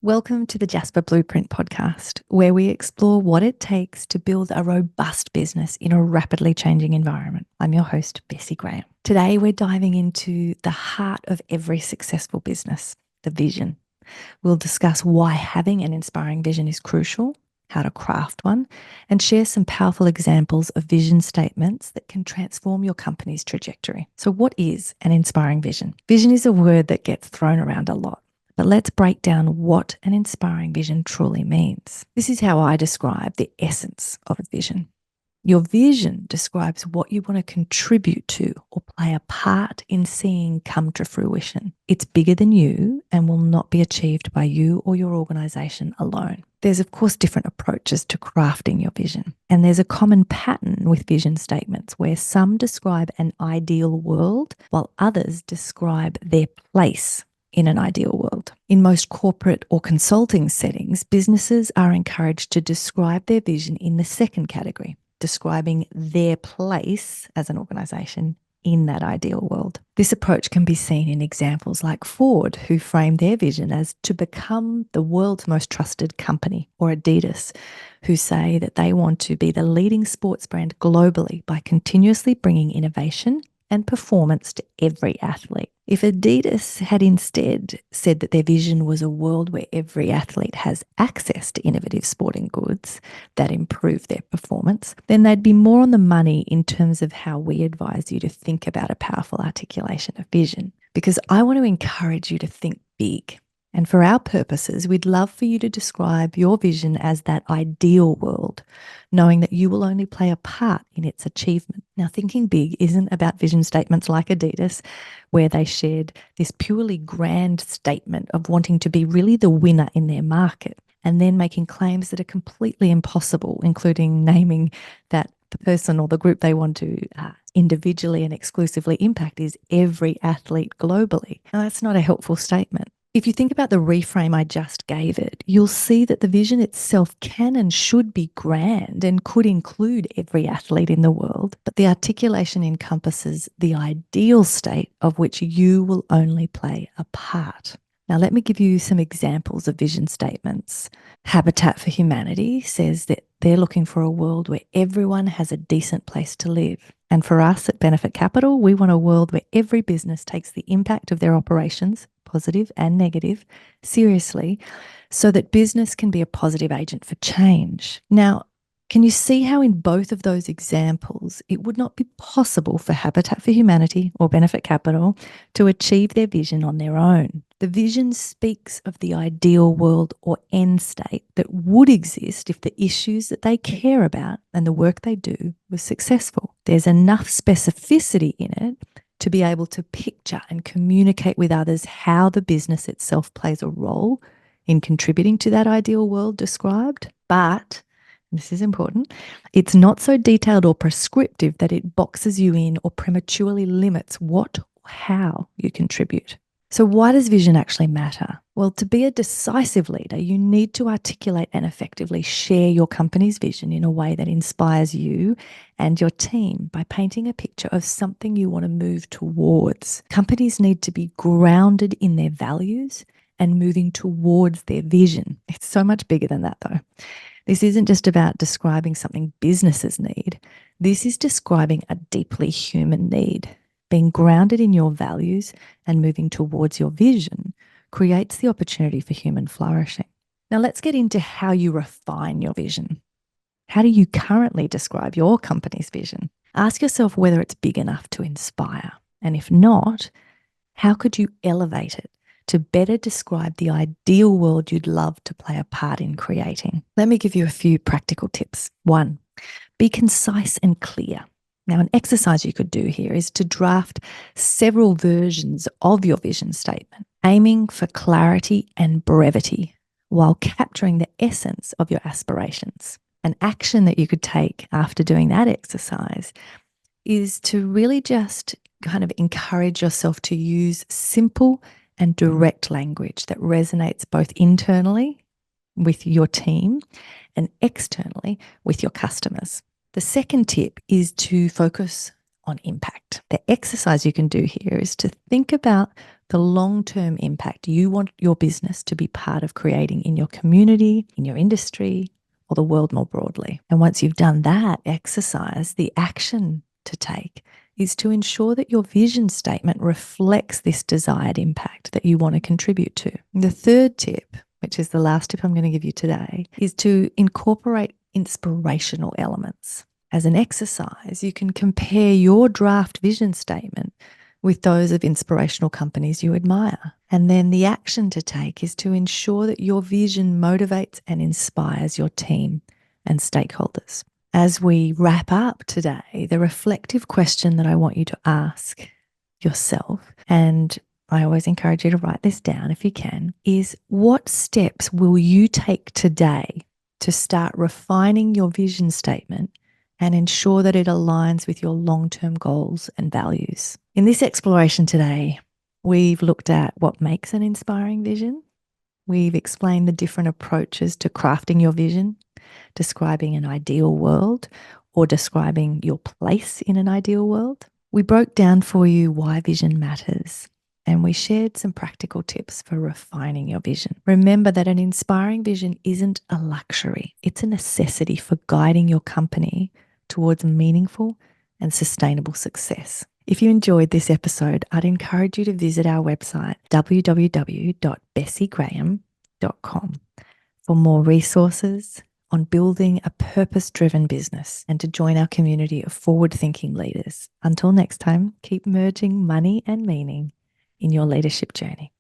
Welcome to the Jasper Blueprint podcast, where we explore what it takes to build a robust business in a rapidly changing environment. I'm your host, Bessi Graham. Today, we're diving into the heart of every successful business, the vision. We'll discuss why having an inspiring vision is crucial, how to craft one, and share some powerful examples of vision statements that can transform your company's trajectory. So, what is an inspiring vision? Vision is a word that gets thrown around a lot. But let's break down what an inspiring vision truly means. This is how I describe the essence of a vision. Your vision describes what you want to contribute to or play a part in seeing come to fruition. It's bigger than you and will not be achieved by you or your organization alone. There's, of course, different approaches to crafting your vision. And there's a common pattern with vision statements where some describe an ideal world while others describe their place in an ideal world. In most corporate or consulting settings, businesses are encouraged to describe their vision in the second category, describing their place as an organization in that ideal world. This approach can be seen in examples like Ford, who framed their vision as to become the world's most trusted company, or Adidas, who say that they want to be the leading sports brand globally by continuously bringing innovation and performance to every athlete. If Adidas had instead said that their vision was a world where every athlete has access to innovative sporting goods that improve their performance, then they'd be more on the money in terms of how we advise you to think about a powerful articulation of vision. Because I want to encourage you to think big. And for our purposes, we'd love for you to describe your vision as that ideal world, knowing that you will only play a part in its achievement. Now, thinking big isn't about vision statements like Adidas, where they shared this purely grand statement of wanting to be really the winner in their market, and then making claims that are completely impossible, including naming that the person or the group they want to individually and exclusively impact is every athlete globally. Now, that's not a helpful statement. If you think about the reframe I just gave it, you'll see that the vision itself can and should be grand and could include every athlete in the world, but the articulation encompasses the ideal state of which you will only play a part. Now, let me give you some examples of vision statements. Habitat for Humanity says that they're looking for a world where everyone has a decent place to live. And for us at Benefit Capital, we want a world where every business takes the impact of their operations, positive and negative, seriously, so that business can be a positive agent for change. Now, can you see how in both of those examples, it would not be possible for Habitat for Humanity or Benefit Capital to achieve their vision on their own? The vision speaks of the ideal world or end state that would exist if the issues that they care about and the work they do was successful. There's enough specificity in it to be able to picture and communicate with others how the business itself plays a role in contributing to that ideal world described. But, this is important, it's not so detailed or prescriptive that it boxes you in or prematurely limits what or how you contribute. So why does vision actually matter? Well, to be a decisive leader, you need to articulate and effectively share your company's vision in a way that inspires you and your team by painting a picture of something you want to move towards. Companies need to be grounded in their values and moving towards their vision. It's so much bigger than that, though. This isn't just about describing something businesses need. This is describing a deeply human need. Being grounded in your values and moving towards your vision creates the opportunity for human flourishing. Now, let's get into how you refine your vision. How do you currently describe your company's vision? Ask yourself whether it's big enough to inspire. And if not, how could you elevate it to better describe the ideal world you'd love to play a part in creating? Let me give you a few practical tips. 1, be concise and clear. Now, an exercise you could do here is to draft several versions of your vision statement, aiming for clarity and brevity while capturing the essence of your aspirations. An action that you could take after doing that exercise is to really just kind of encourage yourself to use simple and direct language that resonates both internally with your team and externally with your customers. The second tip is to focus on impact. The exercise you can do here is to think about the long-term impact you want your business to be part of creating in your community, in your industry, or the world more broadly. And once you've done that exercise, the action to take is to ensure that your vision statement reflects this desired impact that you want to contribute to. And the third tip, which is the last tip I'm going to give you today, is to incorporate inspirational elements. As an exercise, you can compare your draft vision statement with those of inspirational companies you admire. And then the action to take is to ensure that your vision motivates and inspires your team and stakeholders. As we wrap up today, the reflective question that I want you to ask yourself, and I always encourage you to write this down if you can, is what steps will you take today to start refining your vision statement and ensure that it aligns with your long-term goals and values? In this exploration today, we've looked at what makes an inspiring vision. We've explained the different approaches to crafting your vision, describing an ideal world, or describing your place in an ideal world. We broke down for you why vision matters, and we shared some practical tips for refining your vision. Remember that an inspiring vision isn't a luxury. It's a necessity for guiding your company towards meaningful and sustainable success. If you enjoyed this episode, I'd encourage you to visit our website, www.bessigraham.com, for more resources on building a purpose-driven business and to join our community of forward-thinking leaders. Until next time, keep merging money and meaning in your leadership journey.